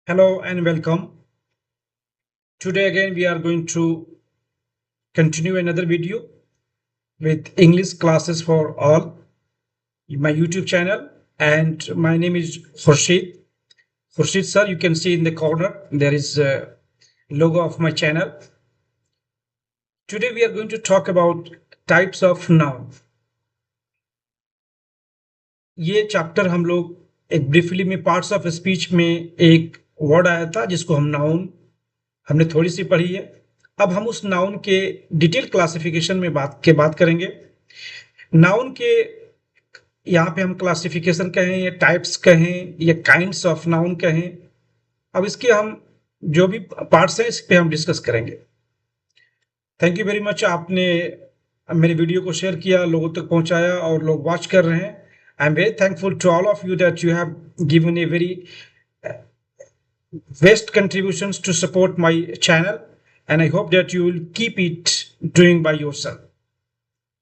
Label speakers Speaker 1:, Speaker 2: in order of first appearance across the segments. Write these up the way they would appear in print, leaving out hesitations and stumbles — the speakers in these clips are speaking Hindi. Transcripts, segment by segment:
Speaker 1: Hello and welcome. Today again we are going to continue another video with English classes for all, my YouTube channel, and my name is Khurshid. Khurshid sir, you can see in the corner there is a logo of my channel. Today we are going to talk about types of noun. ये चैप्टर हम लोग एक ब्रीफली में पार्ट्स ऑफ स्पीच में एक वर्ड आया था जिसको हम नाउन हमने थोड़ी सी पढ़ी है। अब हम उस नाउन के डिटेल क्लासिफिकेशन में बात करेंगे। नाउन के यहाँ पे हम क्लासिफिकेशन कहें या टाइप्स कहें या काइंड्स ऑफ नाउन कहें, अब इसके हम जो भी पार्ट्स हैं इस पे हम डिस्कस करेंगे। थैंक यू वेरी मच, आपने मेरे वीडियो को शेयर किया, लोगों तक पहुंचाया और लोग वॉच कर रहे हैं। I am very thankful to all of you that you have given a very vast contributions to support my channel, and I hope that you will keep it doing by yourself.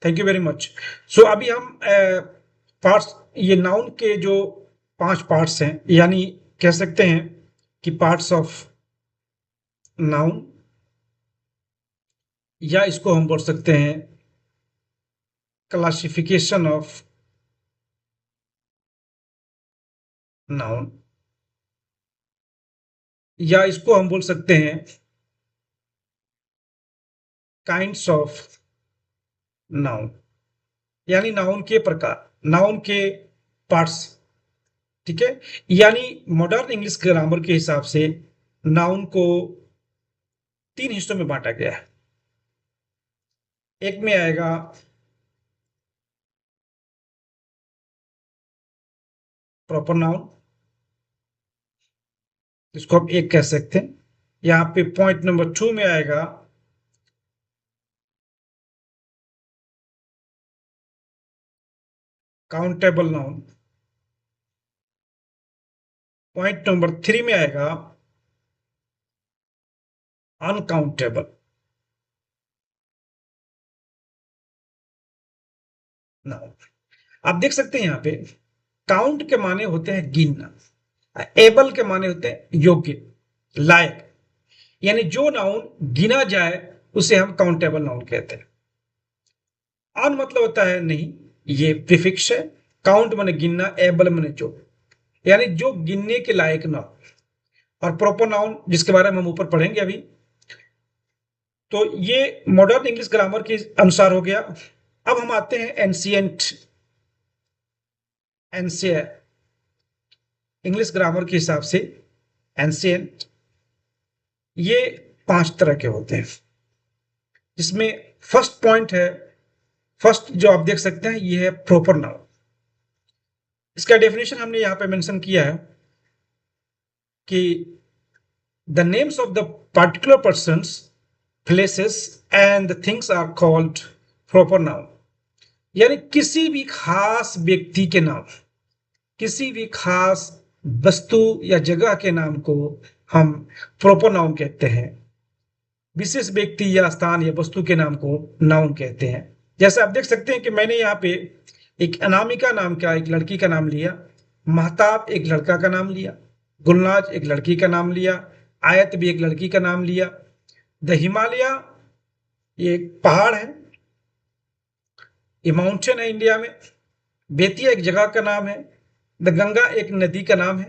Speaker 1: Thank you very much. So अभी हम पार्ट्स, ये नाउन के जो 5 पार्ट्स हैं, यानी कह सकते हैं कि पार्ट्स ऑफ नाउन, या इसको हम बोल सकते हैं क्लासिफिकेशन ऑफ नाउन, या इसको हम बोल सकते हैं काइंड्स ऑफ नाउन, यानी नाउन के प्रकार, नाउन के पार्ट्स। ठीक है, यानी मॉडर्न इंग्लिश ग्रामर के हिसाब से नाउन को 3 हिस्सों में बांटा गया है। एक में आएगा प्रॉपर नाउन, इसको हम एक कह सकते हैं। यहां पे पॉइंट नंबर 2 में आएगा काउंटेबल नाउन। पॉइंट नंबर 3 में आएगा अनकाउंटेबल नाउन। आप देख सकते हैं यहां पे काउंट के माने होते हैं गिनना, एबल के माने होते हैं योग्य, लायक, यानी जो नाउन गिना जाए उसे हम काउंटेबल नाउन कहते हैं। अन मतलब होता है नहीं, ये प्रीफिक्स है। काउंट माने गिनना, एबल माने जो, यानी जो गिनने के लायक ना हो। और प्रॉपर नाउन जिसके बारे में हम ऊपर पढ़ेंगे अभी। तो ये मॉडर्न इंग्लिश ग्रामर के अनुसार हो गया। अब हम आते हैं एंशिएंट इंग्लिश ग्रामर के हिसाब से। एंशिएंट ये 5 तरह के होते हैं, जिसमें फर्स्ट पॉइंट है, फर्स्ट जो आप देख सकते हैं ये है प्रॉपर नाउन। इसका डेफिनेशन हमने यहां पे मेंशन किया है कि the names of the particular persons, places and the things are called proper noun, यानी किसी भी खास व्यक्ति के नाम, किसी भी खास वस्तु या जगह के नाम को हम प्रॉपर नाउन कहते हैं। विशेष व्यक्ति या स्थान या वस्तु के नाम को नाउन कहते हैं। जैसे आप देख सकते हैं कि मैंने यहाँ पे एक अनामिका नाम का एक लड़की का नाम लिया, महताब एक लड़का का नाम लिया, गुलनाज एक लड़की का नाम लिया, आयत भी एक लड़की का नाम लिया, द हिमालय ये एक पहाड़ है, ये माउंटेन है इंडिया में, बेतिया एक जगह का नाम है, द गंगा एक नदी का नाम है।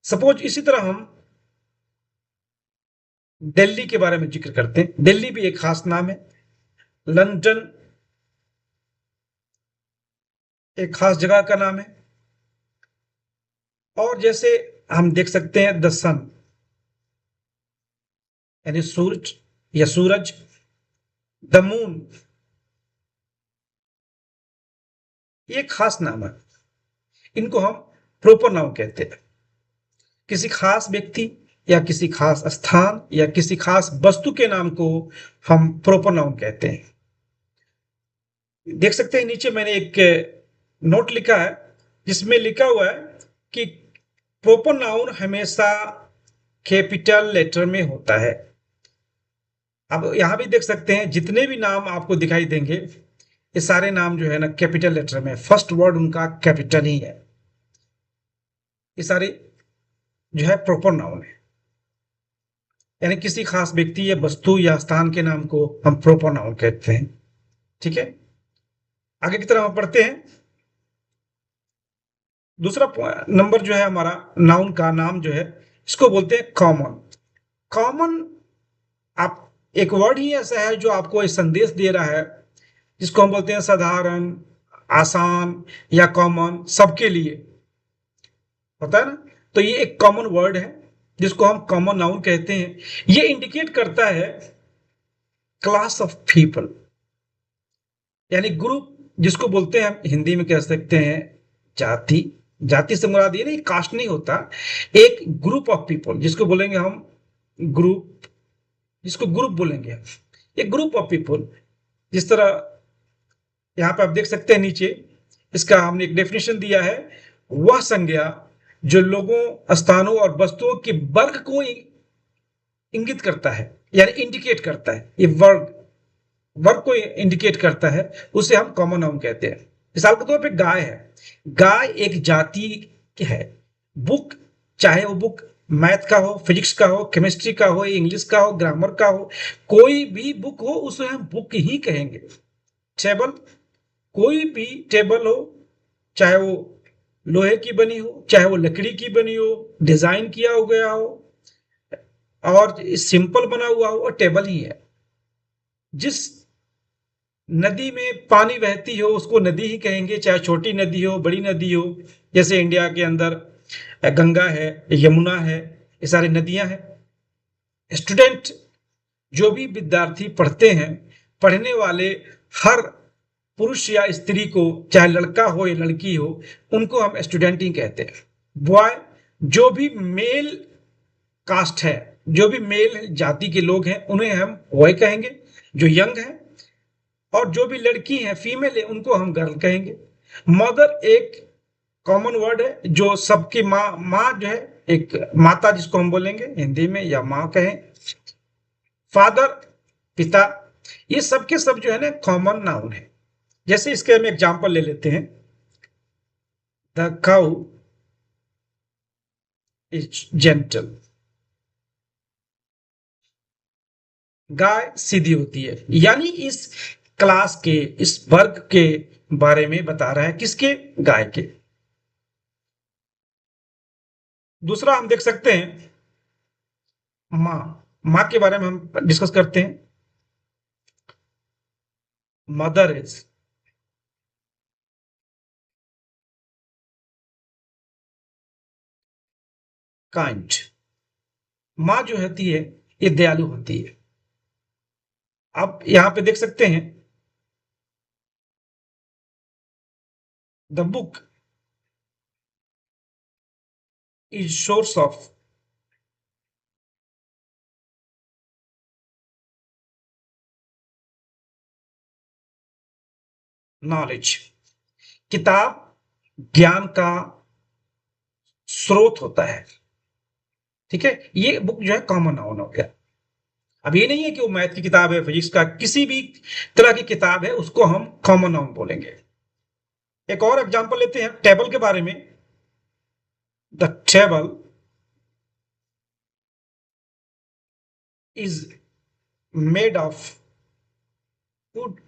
Speaker 1: सपोज इसी तरह हम दिल्ली के बारे में जिक्र करते हैं, दिल्ली भी एक खास नाम है, लंदन एक खास जगह का नाम है। और जैसे हम देख सकते हैं द सन यानी सूरज या सूरज, द मून ये खास नाम है, इनको हम प्रॉपर नाउन कहते हैं। किसी खास व्यक्ति या किसी खास स्थान या किसी खास वस्तु के नाम को हम प्रॉपर नाउन कहते हैं। देख सकते हैं नीचे मैंने एक नोट लिखा है जिसमें लिखा हुआ है कि प्रॉपर नाउन हमेशा कैपिटल लेटर में होता है। अब यहां भी देख सकते हैं जितने भी नाम आपको दिखाई देंगे ये सारे नाम जो है ना कैपिटल लेटर में, फर्स्ट वर्ड उनका कैपिटल ही है। ये सारे जो है प्रॉपर नाउन है, यानी किसी खास व्यक्ति या वस्तु या स्थान के नाम को हम प्रॉपर नाउन कहते हैं। ठीक है, आगे की तरफ हम पढ़ते हैं। दूसरा नंबर जो है हमारा नाउन का नाम जो है, इसको बोलते हैं कॉमन। कॉमन, आप एक वर्ड ही ऐसा है जो आपको एक संदेश दे रहा है, जिसको हम बोलते हैं साधारण, आसान या कॉमन, सबके लिए होता है ना। तो ये एक कॉमन वर्ड है जिसको हम कॉमन नाउन कहते हैं। ये इंडिकेट करता है क्लास ऑफ पीपल, यानी ग्रुप, जिसको बोलते हैं हम हिंदी में कह सकते हैं जाति। जाति से मुराद ये नहीं, कास्ट नहीं होता, एक ग्रुप ऑफ पीपल जिसको बोलेंगे हम ग्रुप, जिसको ग्रुप बोलेंगे हम, एक ग्रुप ऑफ पीपल। जिस तरह यहाँ पे आप देख सकते हैं नीचे, इसका हमने एक डेफिनेशन दिया है, वह संज्ञा जो लोगों, स्थानों और वस्तुओं के वर्ग को इंगित करता है, यानी इंडिकेट करता है, ये वर्ग वर्ग को इंडिकेट करता है, उसे हम कॉमन नाउन कहते हैं। मिसाल के तौर पे गाय है, गाय एक जाति है। बुक, चाहे वो बुक मैथ का हो, फिजिक्स का हो, केमिस्ट्री का हो, इंग्लिश का हो, ग्रामर का हो, कोई भी बुक हो उसे हम बुक ही कहेंगे। टेबल, कोई भी टेबल हो, चाहे वो लोहे की बनी हो, चाहे वो लकड़ी की बनी हो, डिजाइन किया हो गया हो और सिंपल बना हुआ हो, और टेबल ही है। जिस नदी में पानी बहती हो उसको नदी ही कहेंगे, चाहे छोटी नदी हो, बड़ी नदी हो। जैसे इंडिया के अंदर गंगा है, यमुना है, ये सारी नदियां हैं। स्टूडेंट, जो भी विद्यार्थी पढ़ते हैं, पढ़ने वाले हर पुरुष या स्त्री को, चाहे लड़का हो या लड़की हो, उनको हम स्टूडेंट ही कहते हैं। बॉय, जो भी मेल कास्ट है, जो भी मेल जाति के लोग हैं, उन्हें हम बॉय कहेंगे, जो यंग है। और जो भी लड़की है, फीमेल है, उनको हम गर्ल कहेंगे। मदर एक कॉमन वर्ड है जो सबकी माँ, माँ जो है एक माता, जिसको हम बोलेंगे हिंदी में, या माँ कहें। फादर, पिता, ये सब के सब जो है ना कॉमन नाउन है। जैसे इसके हम एग्जांपल ले लेते हैं। द काउ इज जेंटल, गाय सीधी होती है, यानी इस क्लास के, इस वर्ग के बारे में बता रहा है, किसके, गाय के। दूसरा हम देख सकते हैं माँ। माँ के बारे में हम डिस्कस करते हैं। मदर इज काइंड, माँ जो होती है ये दयालु होती है। आप यहां पे देख सकते हैं, the book is source of knowledge, किताब ज्ञान का स्रोत होता है। ठीक है, ये बुक जो है कॉमन नाउन हो गया। अब ये नहीं है कि वो मैथ की किताब है, फिजिक्स का, किसी भी तरह की किताब है, उसको हम कॉमन नाउन बोलेंगे। एक और एग्जांपल लेते हैं टेबल के बारे में। The table is made of would,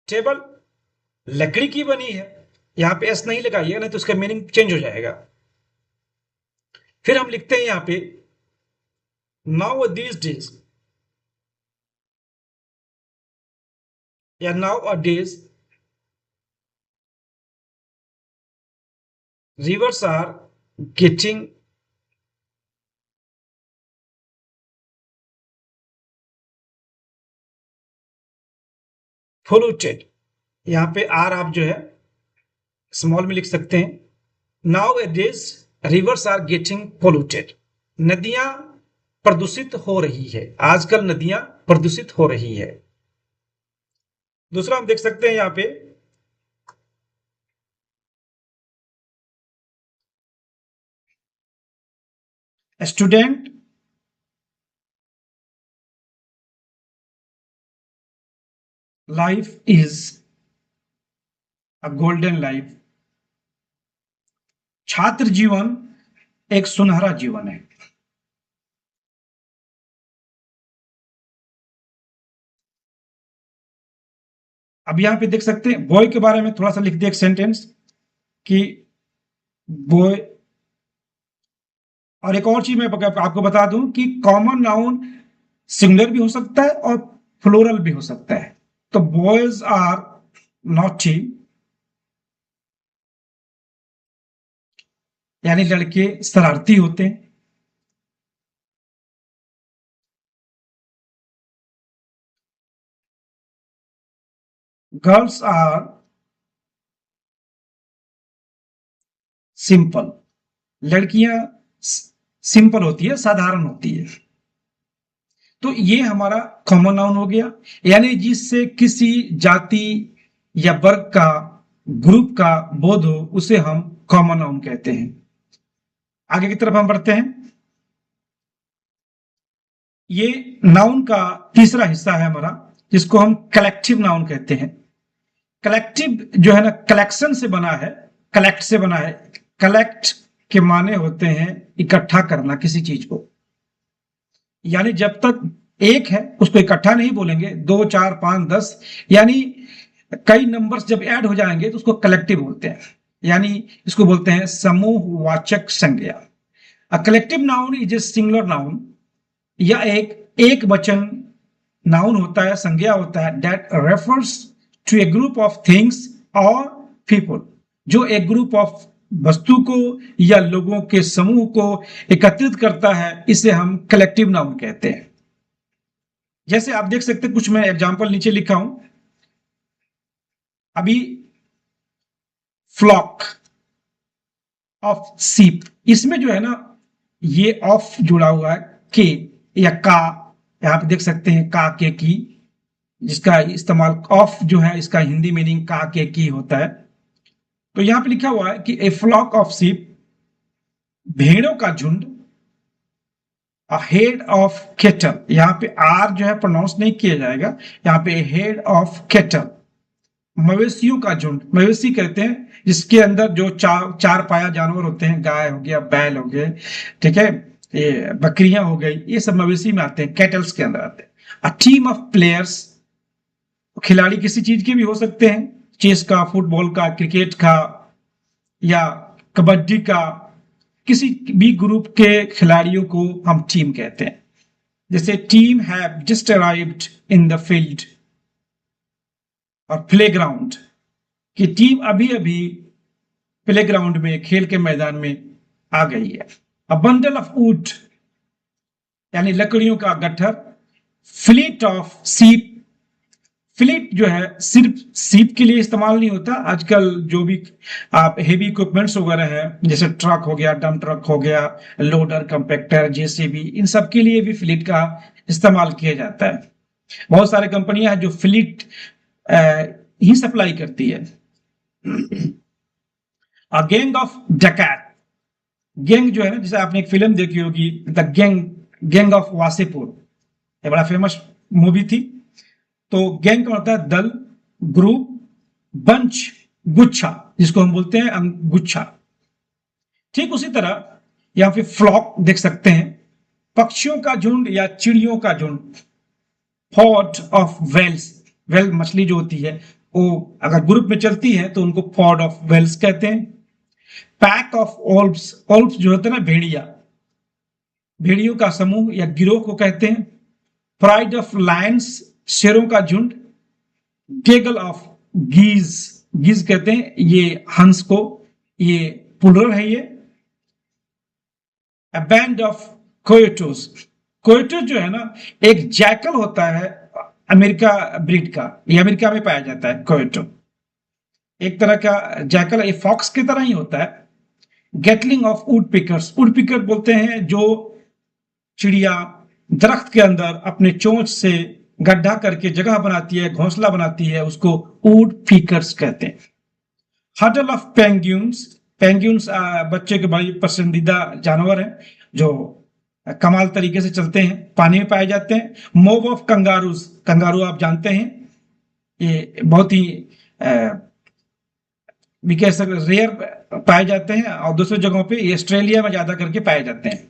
Speaker 1: table लकड़ी की बनी है। यहां पे एस नहीं लगाइएगा, नहीं तो उसका मीनिंग चेंज हो जाएगा। फिर हम लिखते हैं यहां पे नाउ दीज डेज, या now a days rivers are getting polluted। यहां पे आर आप जो है स्मॉल में लिख सकते हैं। Nowadays rivers are getting polluted, नदियां प्रदूषित हो रही है, आजकल नदियां प्रदूषित हो रही है। दूसरा हम देख सकते हैं यहां पे student life is a golden life, छात्र जीवन एक सुनहरा जीवन है। अब यहां पे देख सकते हैं बॉय के बारे में थोड़ा सा लिख दिया एक सेंटेंस कि बॉय। और एक और चीज मैं आपको बता दूं कि कॉमन नाउन सिंगुलर भी हो सकता है और फ्लोरल भी हो सकता है। तो बॉयज आर नॉटी, यानी लड़के शरारती होते हैं। गर्ल्स आर सिंपल, लड़कियां सिंपल होती है, साधारण होती है। तो ये हमारा कॉमन नाउन हो गया, यानी जिससे किसी जाति या वर्ग का, ग्रुप का बोध हो, उसे हम कॉमन नाउन कहते हैं। आगे की तरफ हम बढ़ते हैं। ये नाउन का तीसरा हिस्सा है हमारा, जिसको हम कलेक्टिव नाउन कहते हैं। कलेक्टिव जो है ना, कलेक्शन से बना है, कलेक्ट से बना है। कलेक्ट के माने होते हैं इकट्ठा करना किसी चीज को, यानी जब तक एक है उसको इकट्ठा नहीं बोलेंगे, 2 4 5 10, यानी कई नंबर्स जब ऐड हो जाएंगे तो उसको कलेक्टिव बोलते हैं, यानी इसको बोलते हैं समूहवाचक संज्ञा। A collective noun is a singular noun, या एक वचन नाउन होता है, संज्ञा होता है, that refers to a group of things और पीपल, जो एक ग्रुप ऑफ वस्तु को या लोगों के समूह को एकत्रित करता है, इसे हम कलेक्टिव नाउन कहते हैं। जैसे आप देख सकते हैं, कुछ मैं एग्जांपल नीचे लिखा हूं अभी। फ्लॉक ऑफ सीप, इसमें जो है ना ये ऑफ जुड़ा हुआ है, के या का, यहां पे देख सकते हैं का के की, जिसका इस्तेमाल ऑफ जो है इसका हिंदी मीनिंग का के की होता है। तो यहां पे लिखा हुआ है कि ए फ्लॉक ऑफ सीप, भेड़ों का झुंड, अ हेड ऑफ केटल, यहां पे आर जो है प्रोनाउंस नहीं किया जाएगा, यहां पे हेड ऑफ केटल, मवेशियों का झुंड, मवेशी कहते हैं जिसके अंदर जो चार पाया जानवर होते हैं, गाय हो गया, बैल हो गए, ठीक है, ये बकरियां हो गई, ये सब मवेशी में आते हैं, कैटल्स के अंदर आते हैं। अ टीम ऑफ प्लेयर्स, खिलाड़ी किसी चीज के भी हो सकते हैं, चेस का, फुटबॉल का, क्रिकेट का, या कबड्डी का, किसी भी ग्रुप के खिलाड़ियों को हम टीम कहते हैं। जैसे team have just arrived in the field, और प्लेग्राउंड की टीम अभी अभी प्लेग्राउंड में, खेल के मैदान में आ गई है। अ बंडल ऑफ वुड, यानी लकड़ियों का गट्ठर। फ्लीट ऑफ सीप, फ्लीट जो है सिर्फ सीप के लिए इस्तेमाल नहीं होता, आजकल जो भी आप हेवी इक्विपमेंट्स वगैरह है, जैसे ट्रक हो गया, डंप ट्रक हो गया, लोडर, कंपैक्टर, जेसीबी, इन सब के लिए भी फ्लीट का इस्तेमाल किया जाता है। बहुत सारे कंपनियां हैं जो फ्लीट ही सप्लाई करती है। गैंग ऑफ डकैत, गैंग जो है ना, जैसे आपने एक फिल्म देखी होगी द गैंग ऑफ वासेपुर, ये बड़ा फेमस मूवी थी। तो गैंग का होता है दल, ग्रुप, बंच, गुच्छा, जिसको हम बोलते हैं गुच्छा। ठीक उसी तरह यहां पे फ्लॉक देख सकते हैं, पक्षियों का झुंड या चिड़ियों का झुंड। पॉड ऑफ वेल्स, वेल मछली जो होती है वो अगर ग्रुप में चलती है तो उनको पॉड ऑफ वेल्स कहते हैं। पैक ऑफ ओल्व्स, ओल्व्स जो होते हैं ना भेड़िया, भेड़ियों का समूह या गिरोह को कहते हैं। प्राइड ऑफ लायंस, शेरों का झुंड। गेगल ऑफ गीज, गीज कहते हैं ये हंस को, ये प्लुरल है ये। अ बैंड ऑफ कोयोटोस, कोयोटो जो है ना एक जैकल होता है अमेरिका ब्रीड का, ये अमेरिका में पाया जाता है कोयोटो, एक तरह का जैकल, ये फॉक्स की तरह ही होता है। Gatling of woodpeckers, woodpecker बोलते हैं जो चिड़िया दरख्त के अंदर अपने चोंच से गड्ढा करके जगह बनाती है, घोंसला बनाती है, उसको वुड पिकर्स कहते हैं। हडल ऑफ पेंगुइन्स, पेंगुइन्स बच्चे के बड़ी पसंदीदा जानवर हैं जो कमाल तरीके से चलते हैं, पानी में पाए जाते हैं। मोब ऑफ कंगारूज, कंगारू आप जानते हैं ये बहुत ही भी कह सकते रेयर पाए जाते हैं और दूसरी जगहों पे ये ऑस्ट्रेलिया में ज्यादा करके पाए जाते हैं।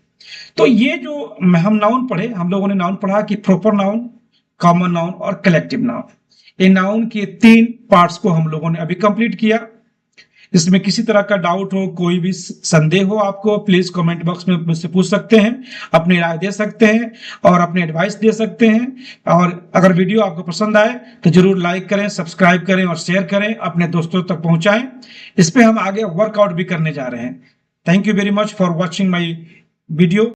Speaker 1: तो ये जो हम नाउन पढ़े, हम लोगों ने नाउन पढ़ा कि प्रोपर नाउन, कॉमन नाउन और कलेक्टिव नाउन। ये नाउन के 3 पार्ट्स को हम लोगों ने अभी कंप्लीट किया। इसमें किसी तरह का डाउट हो, कोई भी संदेह हो आपको, प्लीज कमेंट बॉक्स में मुझसे पूछ सकते हैं, अपनी राय दे सकते हैं और अपने एडवाइस दे सकते हैं। और अगर वीडियो आपको पसंद आए तो जरूर लाइक करें, सब्सक्राइब करें और शेयर करें, अपने दोस्तों तक पहुंचाएं। इस पे हम आगे वर्कआउट भी करने जा रहे हैं। Thank you very much for watching my video.